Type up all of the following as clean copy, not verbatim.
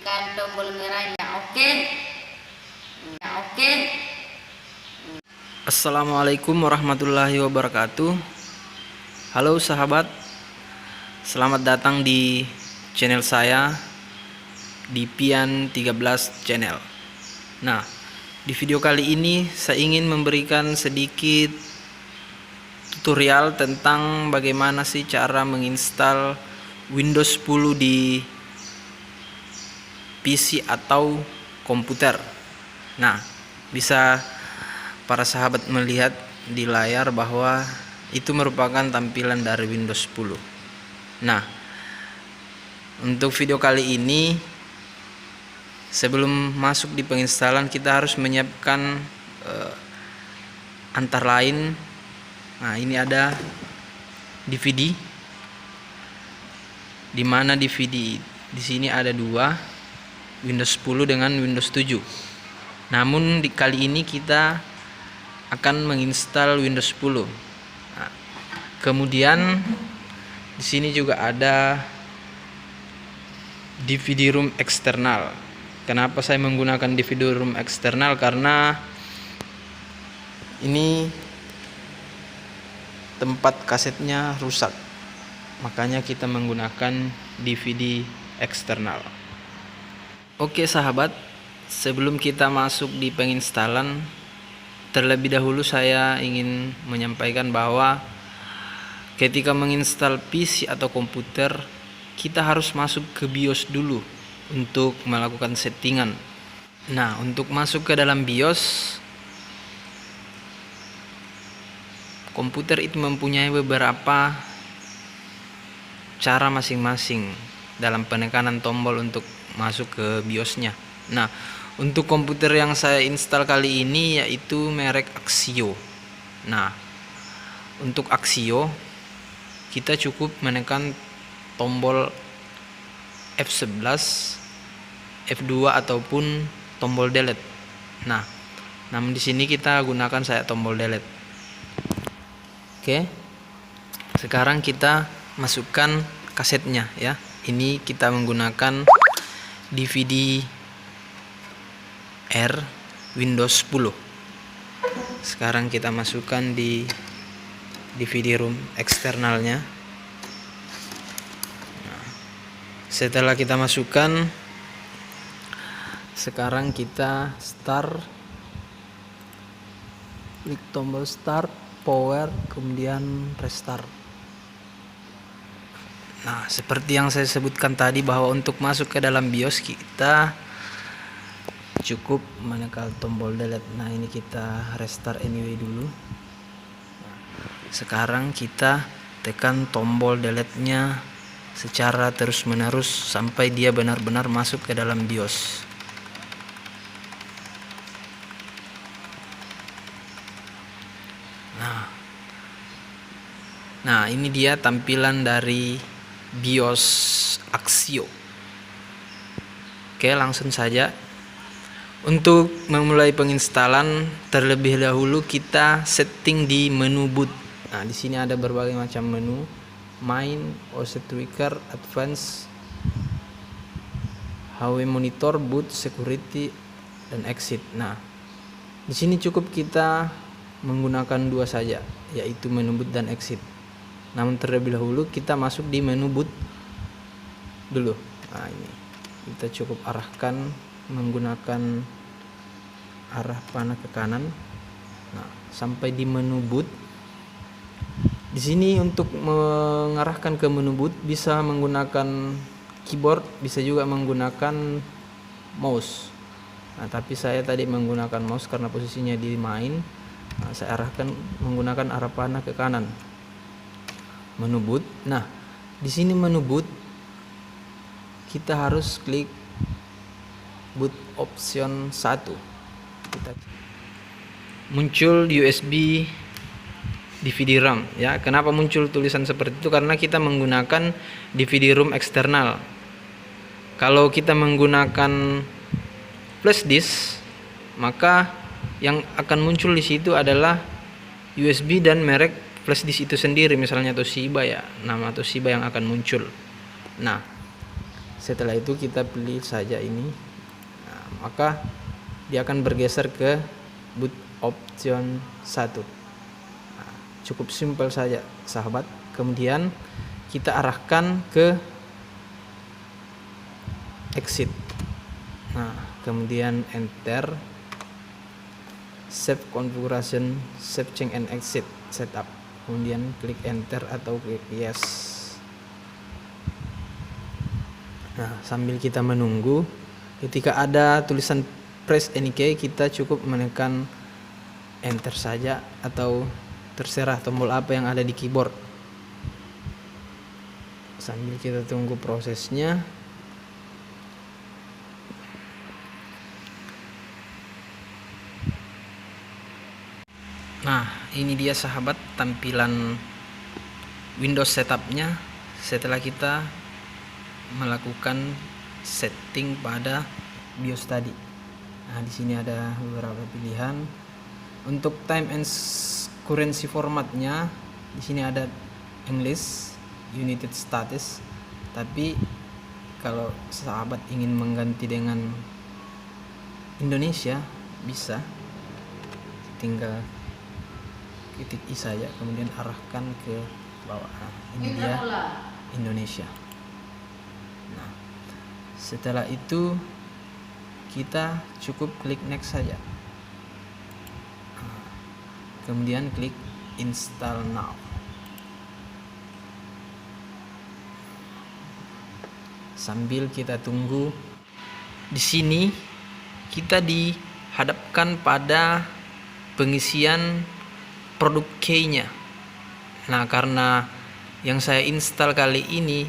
tekan tombol merahnya. Oke. Oke. Assalamualaikum warahmatullahi wabarakatuh. Halo sahabat, selamat datang di channel saya di Pian 13 channel. Nah, di video kali ini saya ingin memberikan sedikit tutorial tentang bagaimana sih cara menginstal Windows 10 di PC atau komputer. Nah, bisa para sahabat melihat di layar bahwa itu merupakan tampilan dari Windows 10. Nah, untuk video kali ini, sebelum masuk di penginstalan kita harus menyiapkan antara lain. Nah, ini ada DVD, di mana DVD di sini ada dua, Windows 10 dengan Windows 7. Namun kali ini kita akan menginstal Windows 10. Nah, kemudian di sini juga ada DVD room eksternal. Kenapa saya menggunakan DVD room eksternal? Karena ini tempat kasetnya rusak, makanya kita menggunakan DVD eksternal. Oke sahabat, sebelum kita masuk di penginstalan, terlebih dahulu saya ingin menyampaikan bahwa ketika menginstal PC atau komputer, kita harus masuk ke BIOS dulu untuk melakukan settingan. Nah, untuk masuk ke dalam BIOS, komputer itu mempunyai beberapa cara masing-masing dalam penekanan tombol untuk masuk ke BIOS-nya. Nah, untuk komputer yang saya install kali ini yaitu merek Axio. Nah, untuk Axio kita cukup menekan tombol F11, F2 ataupun tombol delete. Nah, namun di sini kita gunakan saya tombol delete. Oke. Sekarang kita masukkan kasetnya ya. Ini kita menggunakan DVD R Windows 10. Sekarang kita masukkan di DVD room eksternalnya. Nah, setelah kita masukkan, sekarang kita start, klik tombol start, power, kemudian restart. Nah, seperti yang saya sebutkan tadi bahwa untuk masuk ke dalam BIOS kita cukup menekan tombol delete. Nah, ini kita restart anyway dulu. Sekarang kita tekan tombol delete-nya secara terus-menerus sampai dia benar-benar masuk ke dalam BIOS. Nah, ini dia tampilan dari BIOS Axio. Oke, langsung saja. Untuk memulai penginstalan, terlebih dahulu kita setting di menu boot. Nah, di sini ada berbagai macam menu: Main, OS Tweaker, Advanced, HW Monitor, Boot, Security, dan Exit. Nah, di sini cukup kita menggunakan dua saja, yaitu menu boot dan exit. Namun terlebih dahulu kita masuk di menu boot dulu. Nah, ini kita cukup arahkan menggunakan arah panah ke kanan. Nah, sampai di menu boot. Di sini untuk mengarahkan ke menu boot bisa menggunakan keyboard, bisa juga menggunakan mouse. Nah, tapi saya tadi menggunakan mouse karena posisinya di main. Nah, saya arahkan menggunakan arah panah ke kanan. Menu boot. Nah, di sini menu boot kita harus klik boot option 1. Kita muncul USB DVD RAM ya. Kenapa muncul tulisan seperti itu? Karena kita menggunakan DVD room eksternal. Kalau kita menggunakan flash disk, maka yang akan muncul di situ adalah USB dan merek flash disk itu sendiri, misalnya Toshiba ya, nama Toshiba yang akan muncul. Nah, Setelah itu kita pilih saja ini. Nah, maka dia akan bergeser ke boot option 1. Nah, cukup simpel saja sahabat. Kemudian kita arahkan ke exit. Nah, kemudian enter, save configuration, save change and exit setup. Kemudian klik enter atau klik yes. Nah, sambil kita menunggu, ketika ada tulisan press any key, kita cukup menekan enter saja atau terserah tombol apa yang ada di keyboard. Sambil kita tunggu prosesnya. Nah, ini dia sahabat tampilan Windows setupnya setelah kita melakukan setting pada BIOS tadi. Nah, di sini ada beberapa pilihan. Untuk time and currency formatnya, di sini ada English, United States. Tapi kalau sahabat ingin mengganti dengan Indonesia, bisa. Tinggal ketik I saja, kemudian arahkan ke bawah. Nah, ini dia Indonesia. Nah, setelah itu kita cukup klik next saja. Nah, kemudian klik install now. Sambil kita tunggu, di sini kita dihadapkan pada pengisian produk key-nya. Nah, karena yang saya install kali ini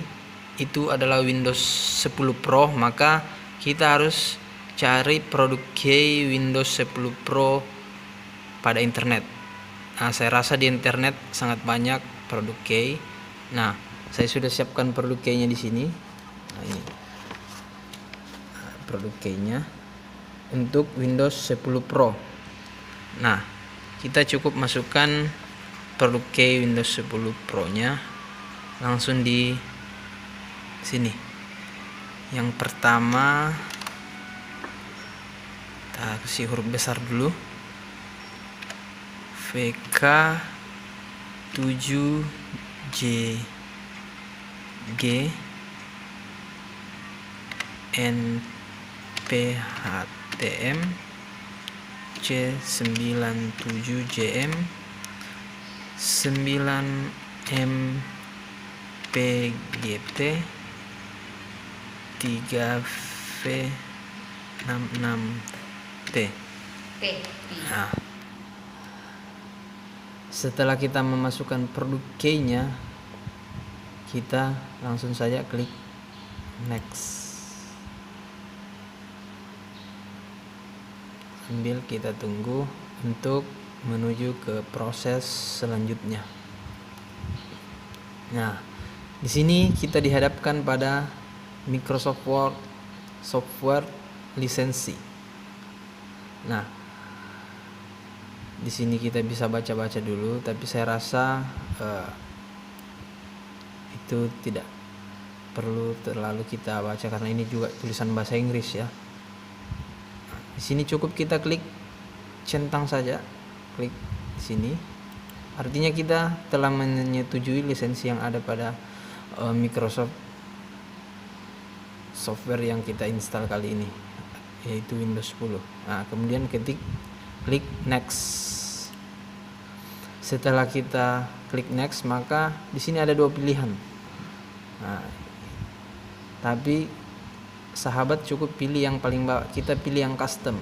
itu adalah Windows 10 Pro, maka kita harus cari produk key Windows 10 Pro pada internet. Nah, saya rasa di internet sangat banyak produk key. Nah, saya sudah siapkan produk key-nya di sini. Nah, ini produk key-nya untuk Windows 10 Pro. Nah, kita cukup masukkan produk key Windows 10 Pro-nya langsung di sini. Yang pertama kita kasih huruf besar dulu, VK 7JG NPHTM C97JM 9MPGT 3V66T. Nah, setelah kita memasukkan produk key-nya, kita langsung saja klik next. Sambil kita tunggu untuk menuju ke proses selanjutnya. Nah, di sini kita dihadapkan pada Microsoft Word software lisensi. Nah, di sini kita bisa baca-baca dulu, tapi saya rasa itu tidak perlu terlalu kita baca karena ini juga tulisan bahasa Inggris ya. Nah, di sini cukup kita klik centang saja, klik di sini. Artinya kita telah menyetujui lisensi yang ada pada Microsoft software yang kita install kali ini, yaitu Windows 10. Nah, kemudian klik next. Setelah kita klik next, maka di sini ada dua pilihan. Nah, tapi sahabat cukup pilih yang paling bawah. Kita pilih yang custom.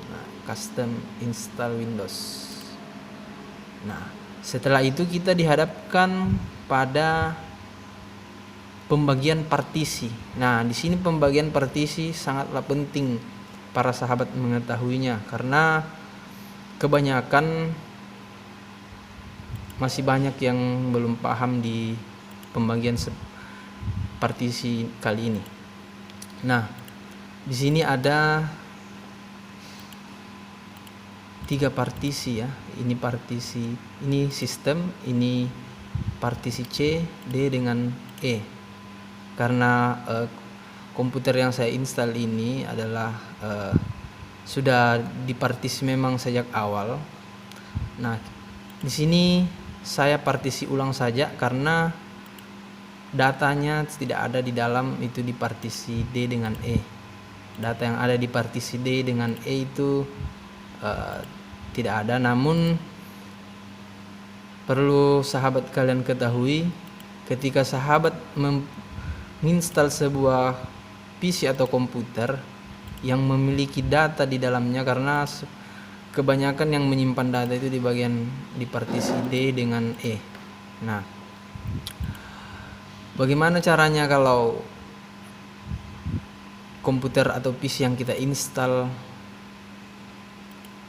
Nah, custom install Windows. Nah, setelah itu kita dihadapkan pada pembagian partisi. Nah, di sini pembagian partisi sangatlah penting para sahabat mengetahuinya karena kebanyakan masih banyak yang belum paham di pembagian partisi kali ini. Nah, di sini ada 3 partisi ya. Ini partisi, ini sistem, ini partisi C, D dengan E. Karena komputer yang saya install ini adalah sudah dipartisi memang sejak awal. Nah, di sini saya partisi ulang saja karena datanya tidak ada di dalam itu di partisi D dengan E. Data yang ada di partisi D dengan E itu tidak ada, namun perlu sahabat kalian ketahui, ketika sahabat menginstal sebuah PC atau komputer yang memiliki data di dalamnya, karena kebanyakan yang menyimpan data itu di bagian di partisi D dengan E. Nah, bagaimana caranya kalau komputer atau PC yang kita install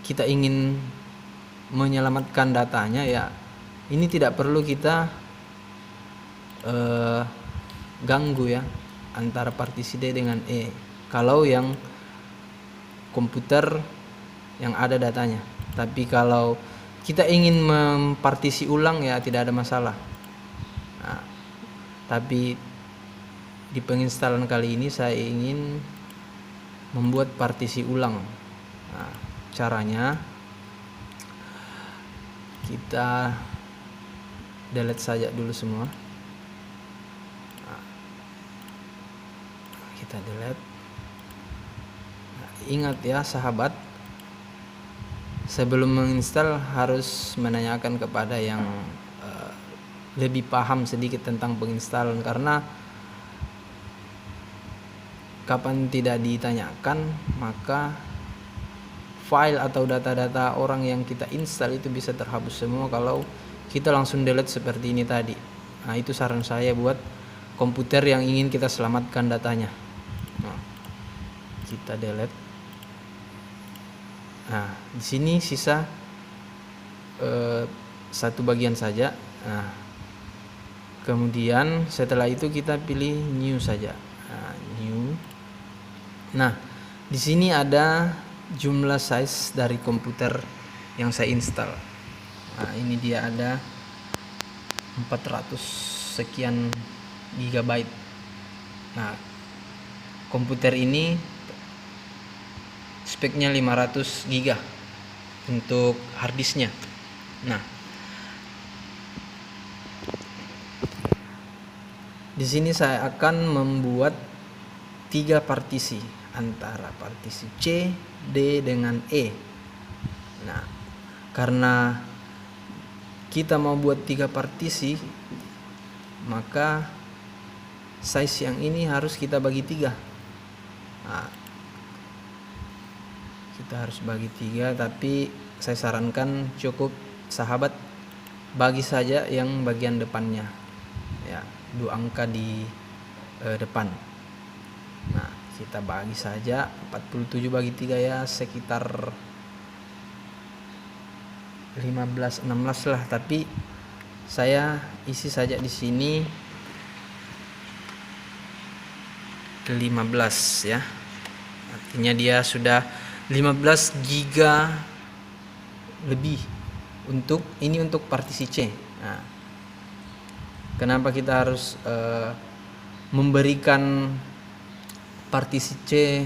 kita ingin menyelamatkan datanya? Ya, ini tidak perlu kita ganggu ya antara partisi D dengan E kalau yang komputer yang ada datanya. Tapi kalau kita ingin mempartisi ulang ya tidak ada masalah. Nah, tapi di penginstalan kali ini saya ingin membuat partisi ulang. Nah, caranya kita delete saja dulu semua. Nah, kita delete. Nah, ingat ya sahabat, sebelum menginstal harus menanyakan kepada yang lebih paham sedikit tentang penginstalan, karena kapan tidak ditanyakan maka file atau data-data orang yang kita install itu bisa terhapus semua kalau kita langsung delete seperti ini tadi. Nah, itu saran saya buat komputer yang ingin kita selamatkan datanya. Nah, kita delete. Nah, di sini sisa satu bagian saja. Nah, kemudian setelah itu kita pilih new saja. Nah, new. Nah, di sini ada jumlah size dari komputer yang saya install. Nah, ini dia ada 400 sekian gigabyte. Nah, komputer ini speknya 500 giga untuk harddisknya. Nah, di sini saya akan membuat 3 partisi antara partisi C, D dengan E. Nah, karena kita mau buat 3 partisi, maka size yang ini harus kita bagi 3. Nah, kita harus bagi 3, tapi saya sarankan cukup sahabat bagi saja yang bagian depannya. Ya, 2 angka di depan. Nah, kita bagi saja 47 bagi 3 ya sekitar 15-16 lah, tapi saya isi saja di sini 15 ya. Artinya dia sudah 15 giga lebih untuk partisi C. Nah, kenapa kita harus memberikan partisi C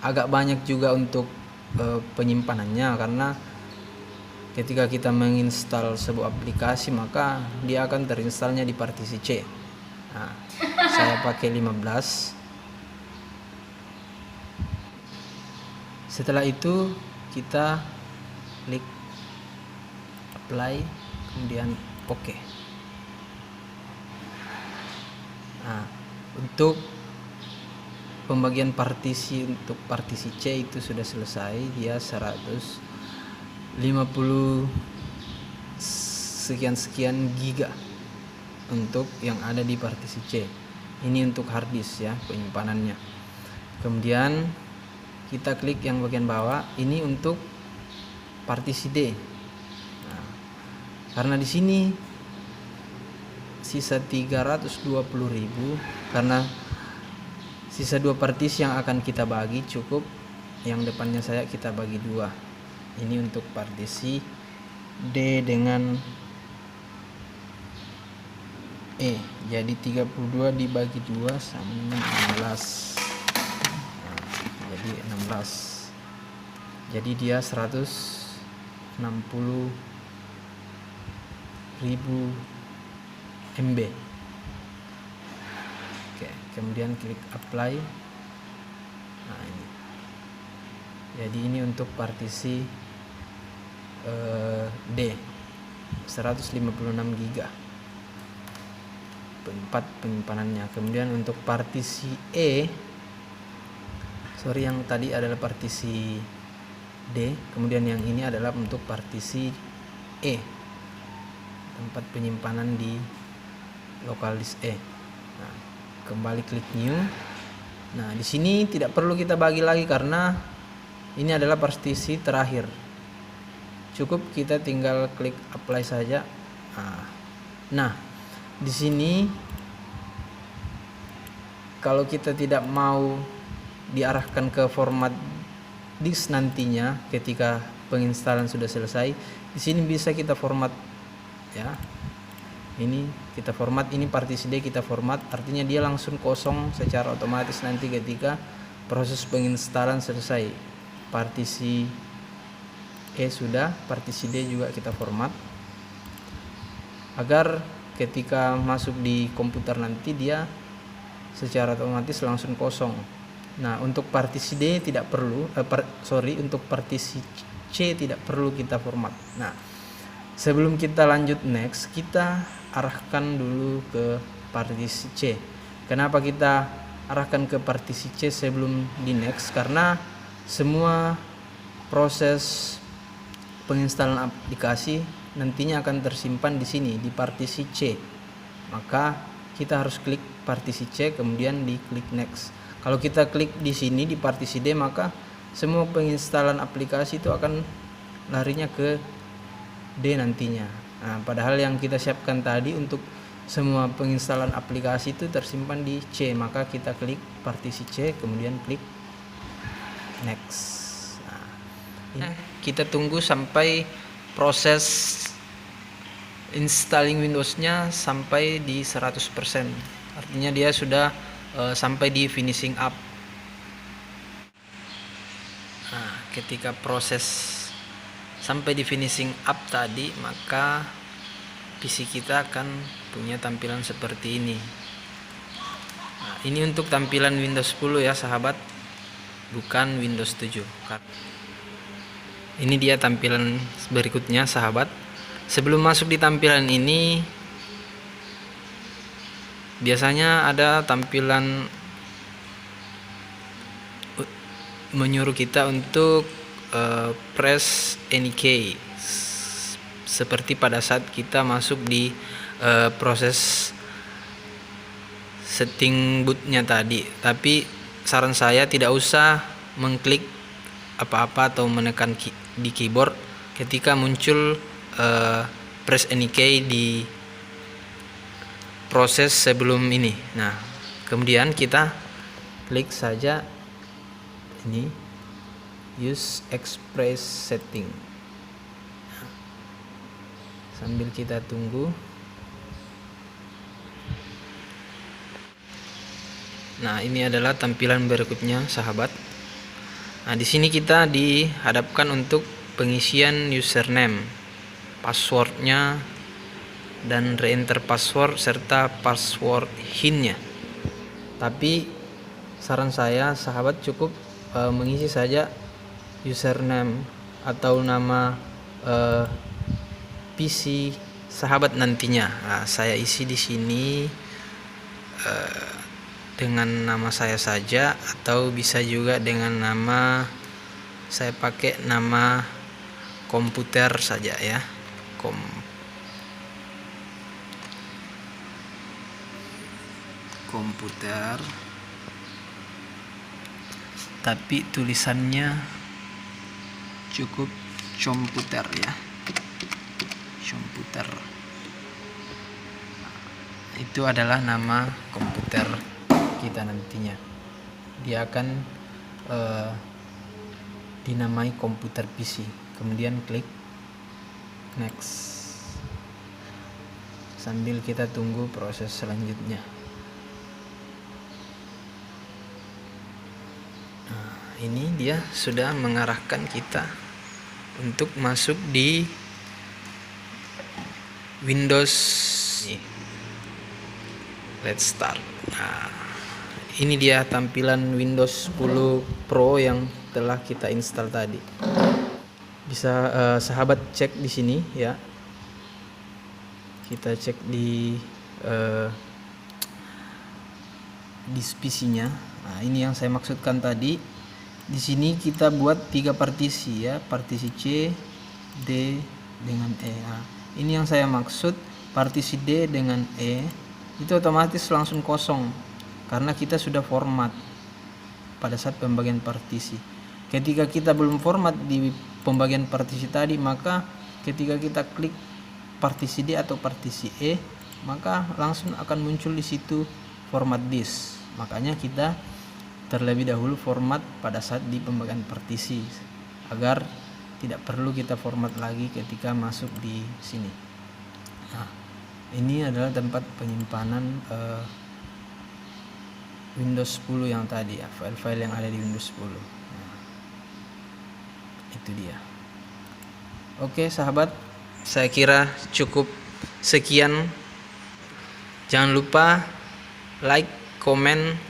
agak banyak juga untuk penyimpanannya? Karena ketika kita menginstal sebuah aplikasi maka dia akan terinstalnya di partisi C. Nah, saya pakai 15. Setelah itu kita klik apply, kemudian oke. Nah, untuk pembagian partisi untuk partisi C itu sudah selesai. Dia 150 sekian giga untuk yang ada di partisi C. Ini untuk harddisk ya penyimpanannya. Kemudian kita klik yang bagian bawah, ini untuk partisi D. Nah, karena di sini sisa 320.000, karena sisa 2 partisi yang akan kita bagi cukup. Yang depannya saya kita bagi 2. Ini untuk partisi D dengan E. Jadi 32 dibagi 2 sama 16. bagi 16, jadi dia 160.000 MB. Oke, kemudian klik apply. Nah, ini. Jadi ini untuk partisi D 156 GB tempat penyimpanannya. Kemudian untuk partisi yang tadi adalah partisi D, kemudian yang ini adalah untuk partisi E, tempat penyimpanan di local disk E. Nah, kembali klik new. Nah, di sini tidak perlu kita bagi lagi karena ini adalah partisi terakhir. Cukup kita tinggal klik apply saja. Nah, di sini kalau kita tidak mau diarahkan ke format disk nantinya ketika penginstalan sudah selesai, di sini bisa kita format ya. Ini kita format, ini partisi D kita format, artinya dia langsung kosong secara otomatis nanti ketika proses penginstalan selesai. Partisi E sudah, partisi D juga kita format agar ketika masuk di komputer nanti dia secara otomatis langsung kosong. Nah, untuk partisi D tidak perlu, untuk partisi C tidak perlu kita format. Nah, sebelum kita lanjut next, kita arahkan dulu ke partisi C. Kenapa kita arahkan ke partisi C sebelum di next? Karena semua proses penginstalan aplikasi nantinya akan tersimpan di sini di partisi C. Maka kita harus klik partisi C kemudian diklik next. Kalau kita klik di sini di partisi D, maka semua penginstalan aplikasi itu akan larinya ke D nantinya. Nah, padahal yang kita siapkan tadi untuk semua penginstalan aplikasi itu tersimpan di C, maka kita klik partisi C kemudian klik next. Nah, kita tunggu sampai proses installing Windows-nya sampai di 100%. Artinya dia sudah sampai di finishing up. Nah, ketika proses sampai di finishing up tadi, maka PC kita akan punya tampilan seperti ini. Nah, ini untuk tampilan Windows 10 ya sahabat, bukan Windows 7. Ini dia tampilan berikutnya sahabat. Sebelum masuk di tampilan ini, biasanya ada tampilan menyuruh kita untuk press any key, seperti pada saat kita masuk di proses setting bootnya tadi. Tapi saran saya tidak usah mengklik apa-apa atau menekan di keyboard ketika muncul press any key di proses sebelum ini. Nah, kemudian kita klik saja ini use express setting. Sambil kita tunggu. Nah, ini adalah tampilan berikutnya sahabat. Nah, di sini kita dihadapkan untuk pengisian username, passwordnya, dan re-enter password serta password hint-nya. Tapi saran saya sahabat cukup mengisi saja username atau nama PC sahabat nantinya. Nah, saya isi di sini dengan nama saya saja, atau bisa juga dengan nama, saya pakai nama komputer saja ya, komputer, tapi tulisannya cukup komputer ya, komputer. Itu adalah nama komputer kita nantinya. Dia akan dinamai komputer PC. Kemudian klik next sambil kita tunggu proses selanjutnya. Nah, ini dia sudah mengarahkan kita untuk masuk di Windows. Let's start. Nah, ini dia tampilan Windows 10 Pro yang telah kita install tadi. Bisa sahabat cek di sini ya. Kita cek di PC-nya. Nah, ini yang saya maksudkan tadi. Di sini kita buat 3 partisi ya, partisi C, D dengan E. Nah, ini yang saya maksud, partisi D dengan E itu otomatis langsung kosong karena kita sudah format pada saat pembagian partisi. Ketika kita belum format di pembagian partisi tadi, maka ketika kita klik partisi D atau partisi E, maka langsung akan muncul di situ format disk. Makanya kita terlebih dahulu format pada saat di pembagian partisi agar tidak perlu kita format lagi ketika masuk di sini. Nah, ini adalah tempat penyimpanan Windows 10 yang tadi ya, file-file yang ada di Windows 10. Nah, itu dia. Oke sahabat, saya kira cukup sekian. Jangan lupa like, komen,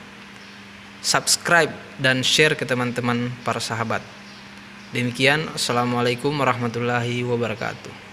subscribe, dan share ke teman-teman para sahabat. Demikian, assalamualaikum warahmatullahi wabarakatuh.